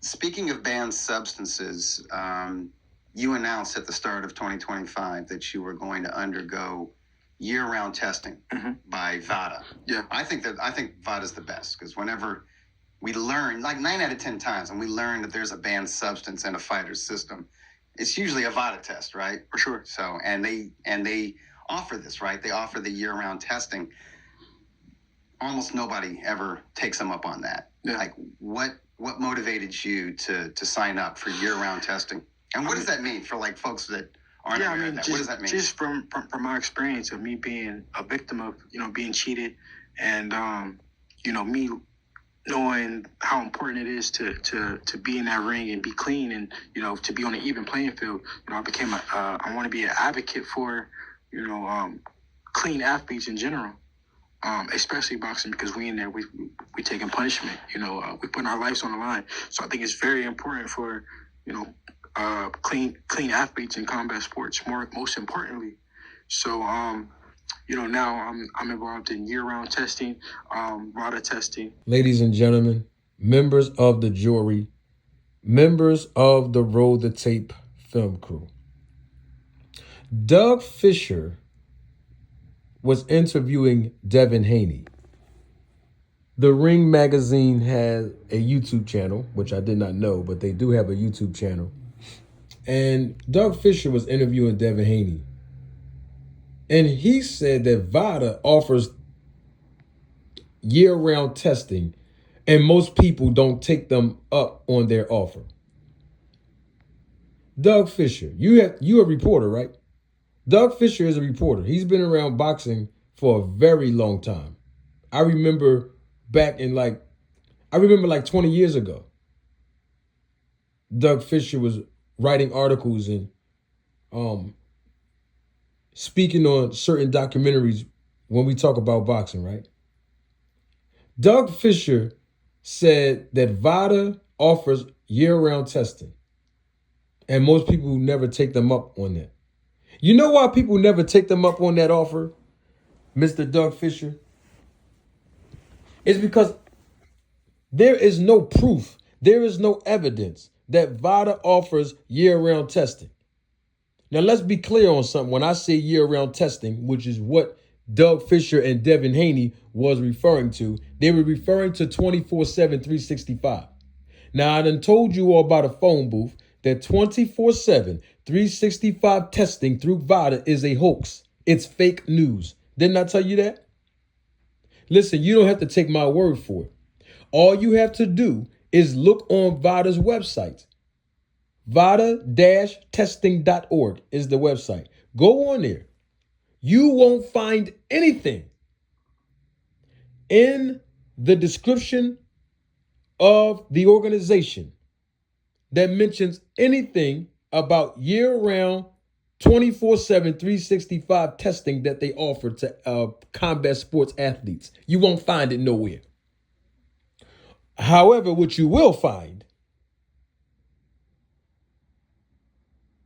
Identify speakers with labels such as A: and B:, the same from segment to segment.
A: Speaking of banned substances, you announced at the start of 2025 that you were going to undergo year-round testing by VADA.
B: Yeah.
A: I think VADA's the best, because whenever we learn, like 9 out of 10 times, when we learn that there's a banned substance in a fighter's system, it's usually a VADA test, right?
B: For sure.
A: So, and they offer this, right? They offer the year-round testing. Almost nobody ever takes them up on that.
B: Yeah.
A: Like, what motivated you to sign up for year-round testing? And what does that mean for like folks that aren't aware of that? What does that mean?
B: Just from my experience of me being a victim of, being cheated, and me knowing how important it is to be in that ring and be clean, and to be on an even playing field. I became I want to be an advocate for clean athletes in general. Especially boxing, because we in there, we taking punishment, we putting our lives on the line. So I think it's very important for, clean athletes in combat sports, most importantly. So, now I'm involved in year-round testing, RADA testing.
C: Ladies and gentlemen, members of the jury, members of the Roll the Tape film crew, Doug Fisher was interviewing Devin Haney. The Ring magazine has a YouTube channel, which I did not know, but they do have a YouTube channel. And Doug Fisher was interviewing Devin Haney. And he said that VADA offers year-round testing, and most people don't take them up on their offer. Doug Fisher, you a reporter, right? Doug Fisher is a reporter. He's been around boxing for a very long time. I remember back in like 20 years ago, Doug Fisher was writing articles and speaking on certain documentaries when we talk about boxing, right? Doug Fisher said that VADA offers year-round testing, and most people never take them up on that. You know why people never take them up on that offer, Mr. Doug Fisher? It's because there is no proof, there is no evidence that VADA offers year-round testing. Now, let's be clear on something. When I say year-round testing, which is what Doug Fisher and Devin Haney was referring to, they were referring to 24/7, 365. Now, I done told you all about a phone booth that 24/7, 365 testing through VADA is a hoax. It's fake news. Didn't I tell you that? Listen, you don't have to take my word for it. All you have to do is look on VADA's website. VADA-testing.org is the website. Go on there. You won't find anything in the description of the organization that mentions anything about year-round 24/7, 365 testing that they offer to combat sports athletes. You won't find it nowhere. However, what you will find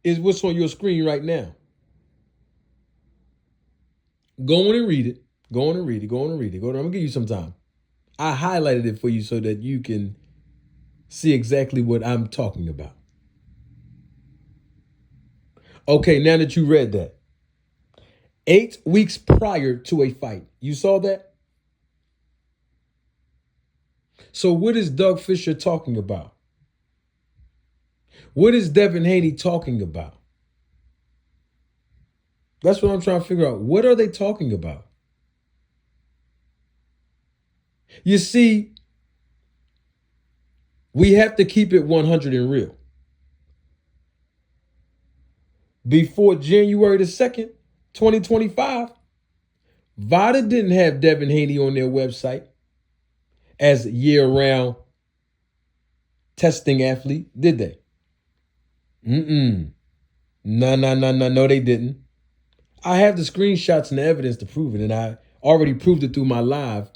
C: is what's on your screen right now. Go on and read it. Go on and read it. Go on and read it. I'm going to give you some time. I highlighted it for you so that you can see exactly what I'm talking about. Okay, now that you read that, 8 weeks prior to a fight, you saw that? So what is Doug Fisher talking about? What is Devin Haney talking about? That's what I'm trying to figure out. What are they talking about? You see, we have to keep it 100 and real. Before January the 2nd, 2025, VADA didn't have Devin Haney on their website as year-round testing athlete, did they? No, they didn't. I have the screenshots and the evidence to prove it, and I already proved it through my live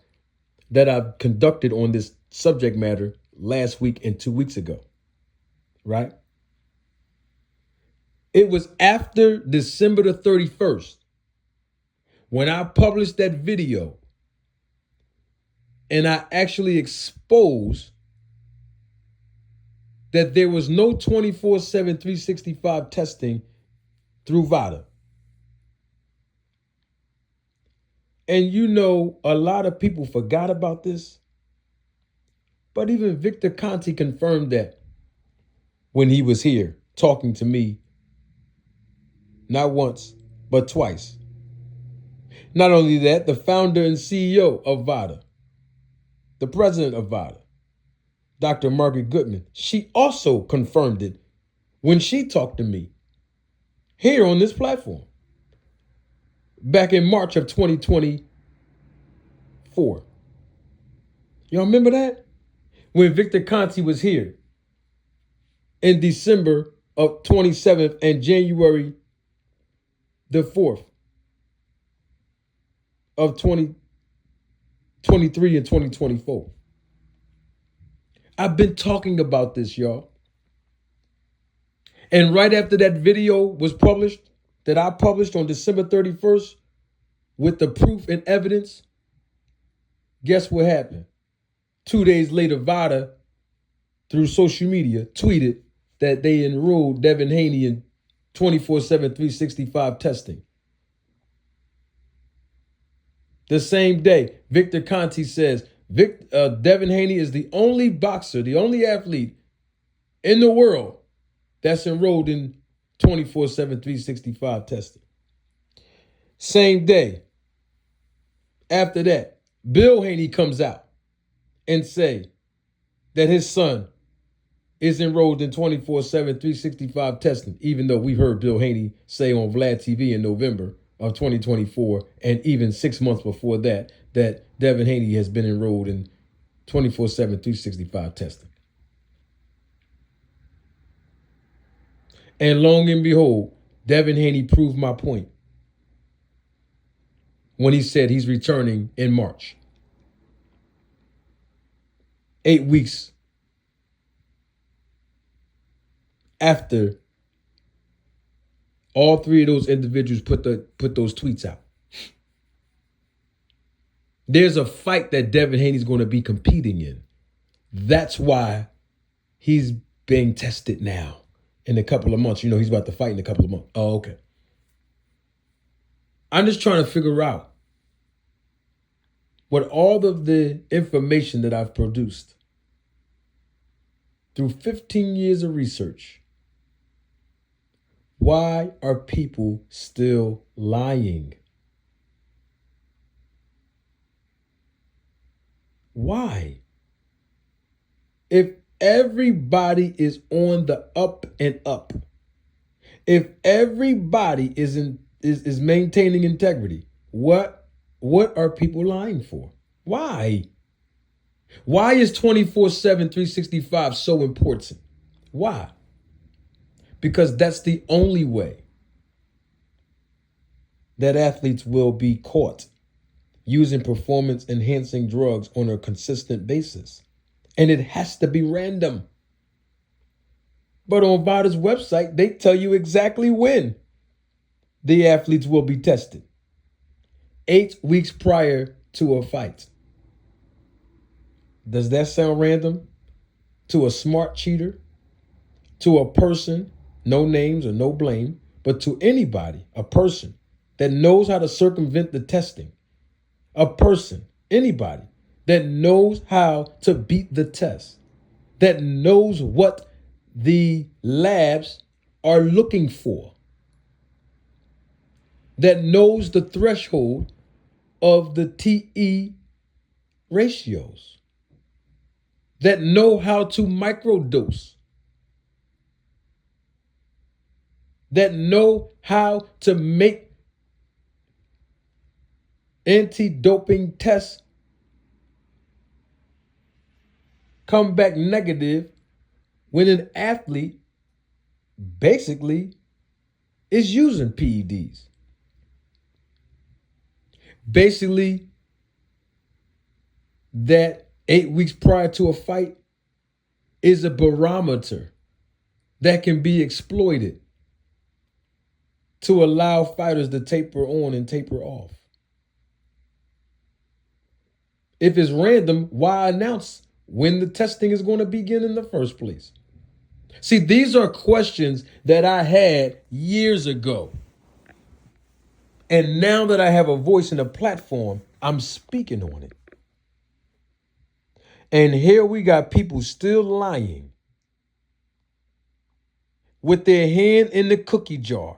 C: that I've conducted on this subject matter last week and 2 weeks ago, right? It was after December the 31st when I published that video and I actually exposed that there was no 24/7, 365 testing through VADA. And you know, a lot of people forgot about this. But even Victor Conti confirmed that when he was here talking to me, not once, but twice. Not only that, the founder and CEO of VADA, the president of VADA, Dr. Margaret Goodman, she also confirmed it when she talked to me here on this platform back in March of 2024. Y'all remember that? When Victor Conti was here in December of 27th and January the 4th of 2023 and 2024. I've been talking about this, y'all. And right after that video was published, that I published on December 31st with the proof and evidence, guess what happened? 2 days later, VADA, through social media, tweeted that they enrolled Devin Haney in 24/7, 365 testing. The same day, Victor Conti says, Devin Haney is the only boxer, the only athlete in the world that's enrolled in 24/7, 365 testing. Same day, after that, Bill Haney comes out and say that his son is enrolled in 24/7, 365 testing, even though we heard Bill Haney say on Vlad TV in November of 2024, and even 6 months before that, that Devin Haney has been enrolled in 24/7, 365 testing. And long and behold, Devin Haney proved my point when he said he's returning in March. 8 weeks after all three of those individuals put those tweets out. There's a fight that Devin Haney's going to be competing in. That's why he's being tested now in a couple of months. You know, he's about to fight in a couple of months. Oh, okay. I'm just trying to figure out what all of the information that I've produced through 15 years of research, why are people still lying? Why? If everybody is on the up and up, if everybody is maintaining integrity, what are people lying for? Why? Why is 24/7, 365 so important? Why? Because that's the only way that athletes will be caught using performance-enhancing drugs on a consistent basis. And it has to be random. But on VADA's website, they tell you exactly when the athletes will be tested. 8 weeks prior to a fight. Does that sound random? To a smart cheater? To a person, no names or no blame, but to anybody, a person that knows how to circumvent the testing. A person, anybody, that knows how to beat the test, that knows what the labs are looking for, that knows the threshold of the TE ratios, that know how to microdose, that know how to make anti-doping tests come back negative when an athlete basically is using PEDs. Basically, that 8 weeks prior to a fight is a barometer that can be exploited to allow fighters to taper on and taper off. If it's random, why announce when the testing is going to begin in the first place? See, these are questions that I had years ago. And now that I have a voice and a platform, I'm speaking on it. And here we got people still lying with their hand in the cookie jar.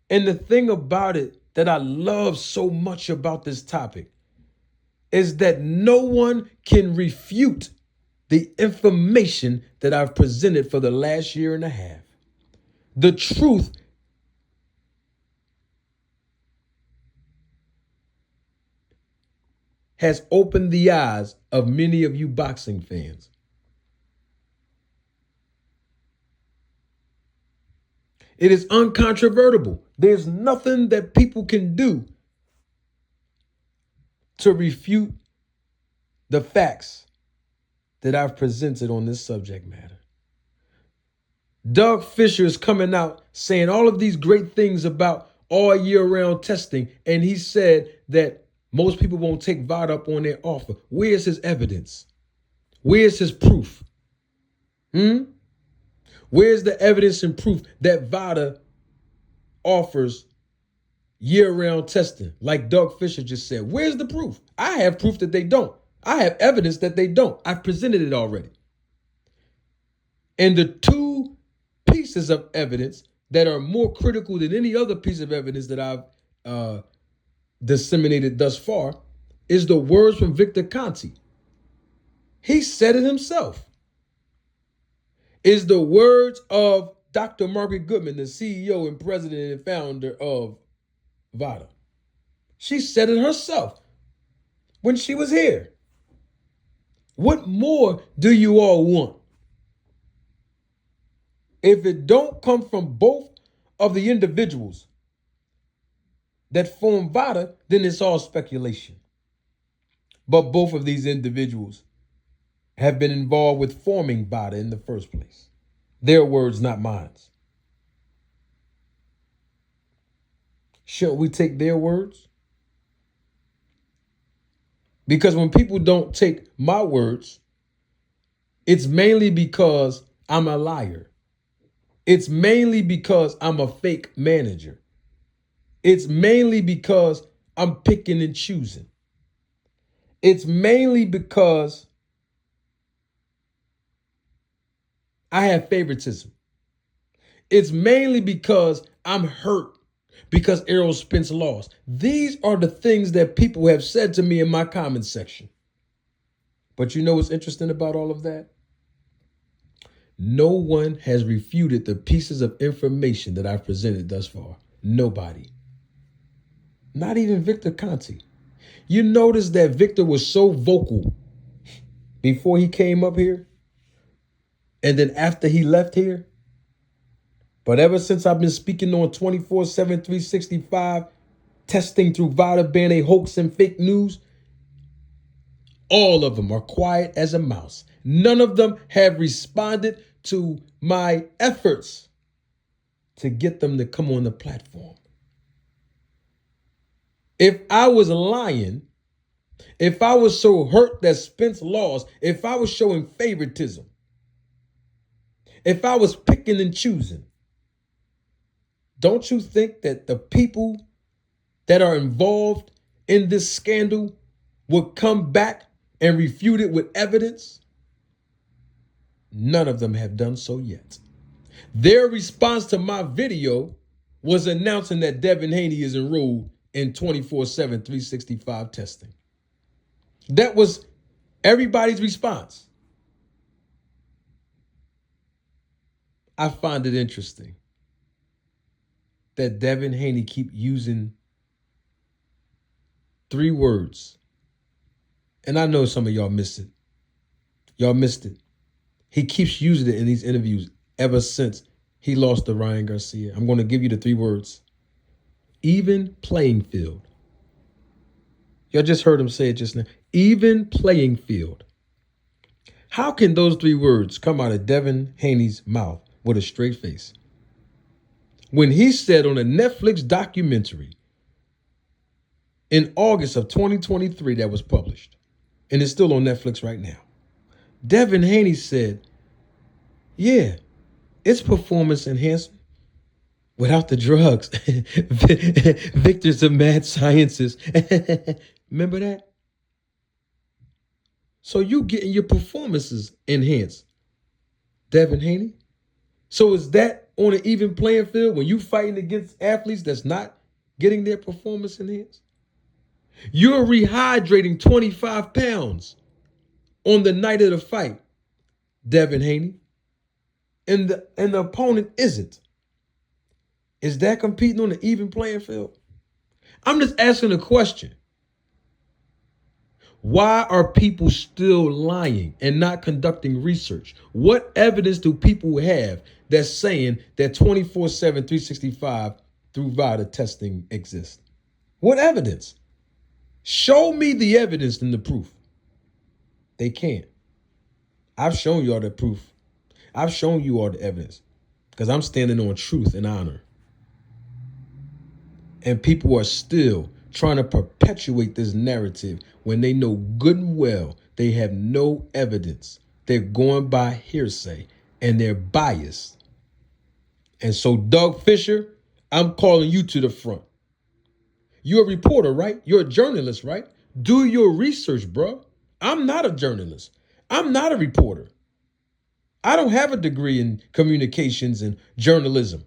C: And the thing about it that I love so much about this topic is that no one can refute the information that I've presented for the last year and a half. The truth has opened the eyes of many of you boxing fans. It is uncontrovertible. There's nothing that people can do to refute the facts that I've presented on this subject matter. Doug Fisher is coming out saying all of these great things about all year round testing. And he said that most people won't take VOD up on their offer. Where's his evidence? Where's his proof? Where's the evidence and proof that VADA offers year-round testing, like Doug Fisher just said? Where's the proof? I have proof that they don't. I have evidence that they don't. I've presented it already. And the two pieces of evidence that are more critical than any other piece of evidence that I've disseminated thus far is the words from Victor Conte. He said it himself. Is the words of Dr. Margaret Goodman, the CEO and president and founder of VADA. She said it herself when she was here. What more do you all want? If it don't come from both of the individuals that form VADA, then it's all speculation. But both of these individuals have been involved with forming VADA in the first place. Their words, not mine. Shouldn't we take their words? Because when people don't take my words, it's mainly because I'm a liar. It's mainly because I'm a fake manager. It's mainly because I'm picking and choosing. It's mainly because I have favoritism. It's mainly because I'm hurt because Errol Spence lost. These are the things that people have said to me in my comment section. But you know what's interesting about all of that? No one has refuted the pieces of information that I've presented thus far. Nobody. Not even Victor Conte. You notice that Victor was so vocal before he came up here, and then after he left here. But ever since I've been speaking on 24/7, 365, testing through VADA being a hoax and fake news, all of them are quiet as a mouse. None of them have responded to my efforts to get them to come on the platform. If I was lying, if I was so hurt that Spence lost, if I was showing favoritism, if I was picking and choosing, don't you think that the people that are involved in this scandal would come back and refute it with evidence? None of them have done so yet. Their response to my video was announcing that Devin Haney is enrolled in 24/7, 365 testing. That was everybody's response. I find it interesting that Devin Haney keep using three words. And I know some of y'all missed it. Y'all missed it. He keeps using it in these interviews ever since he lost to Ryan Garcia. I'm going to give you the three words. Even playing field. Y'all just heard him say it just now. Even playing field. How can those three words come out of Devin Haney's mouth with a straight face? When he said on a Netflix documentary in August of 2023 that was published, and it's still on Netflix right now, Devin Haney said Yeah, it's performance enhancement without the drugs. Victors of mad sciences. Remember that? So you getting your performances enhanced, Devin Haney. So is that on an even playing field when you fighting against athletes that's not getting their performance enhanced? You're rehydrating 25 pounds on the night of the fight, Devin Haney, and the opponent isn't. Is that competing on an even playing field? I'm just asking a question. Why are people still lying and not conducting research? What evidence do people have that's saying that 24/7, 365 through VADA testing exists? What evidence? Show me the evidence and the proof. They can't. I've shown you all the proof. I've shown you all the evidence because I'm standing on truth and honor. And people are still trying to perpetuate this narrative when they know good and well they have no evidence. They're going by hearsay and they're biased. And so, Doug Fisher, I'm calling you to the front. You're a reporter, right? You're a journalist, right? Do your research, bro. I'm not a journalist. I'm not a reporter. I don't have a degree in communications and journalism.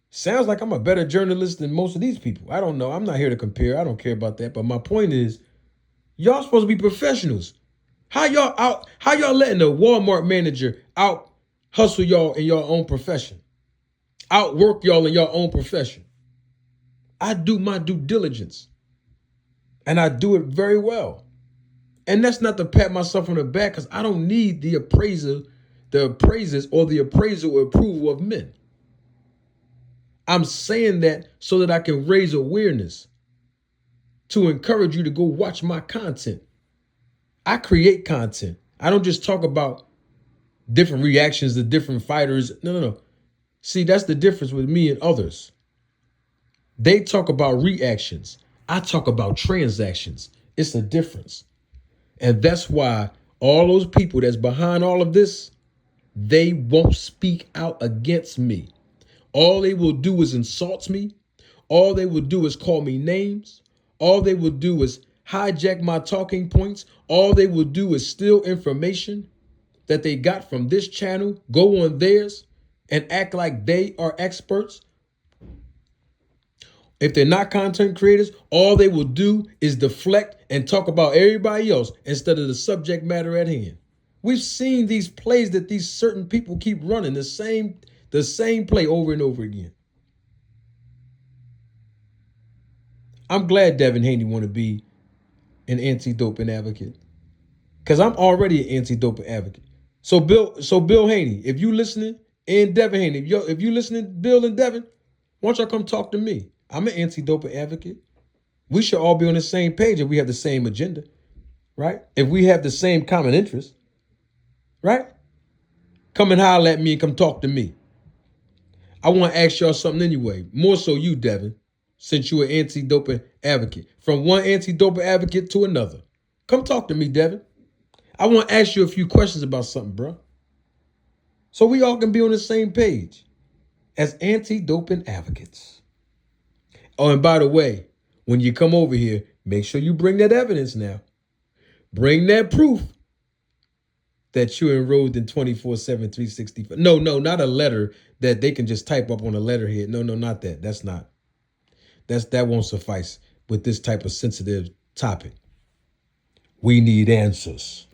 C: Sounds like I'm a better journalist than most of these people. I don't know. I'm not here to compare. I don't care about that. But my point is, y'all supposed to be professionals. How y'all letting a Walmart manager out hustle y'all in your own profession? Outwork y'all in your own profession. I do my due diligence. And I do it very well. And that's not to pat myself on the back because I don't need the appraisers or the appraisal or approval of men. I'm saying that so that I can raise awareness to encourage you to go watch my content. I create content. I don't just talk about different reactions to different fighters. No. See, that's the difference with me and others. They talk about reactions. I talk about transactions. It's a difference. And that's why all those people that's behind all of this, they won't speak out against me. All they will do is insult me. All they will do is call me names. All they will do is hijack my talking points. All they will do is steal information that they got from this channel, go on theirs, and act like they are experts. If they're not content creators, all they will do is deflect and talk about everybody else instead of the subject matter at hand. We've seen these plays that these certain people keep running, the same play over and over again. I'm glad Devin Haney want to be an anti-doping advocate because I'm already an anti-doping advocate. So Bill Haney, if you listening, and Devin Haney, if you listening, Bill and Devin, why don't y'all come talk to me? I'm an anti-doping advocate. We should all be on the same page if we have the same agenda, right? If we have the same common interest, right? Come and holler at me and come talk to me. I want to ask y'all something anyway. More so you, Devin, since you're an anti-doping advocate. From one anti-doping advocate to another. Come talk to me, Devin. I want to ask you a few questions about something, bro. So we all can be on the same page as anti-doping advocates. Oh, and by the way, when you come over here, make sure you bring that evidence now. Bring that proof that you enrolled in 24/7, 365. No, not a letter that they can just type up on a letterhead. No, not that. That won't suffice with this type of sensitive topic. We need answers.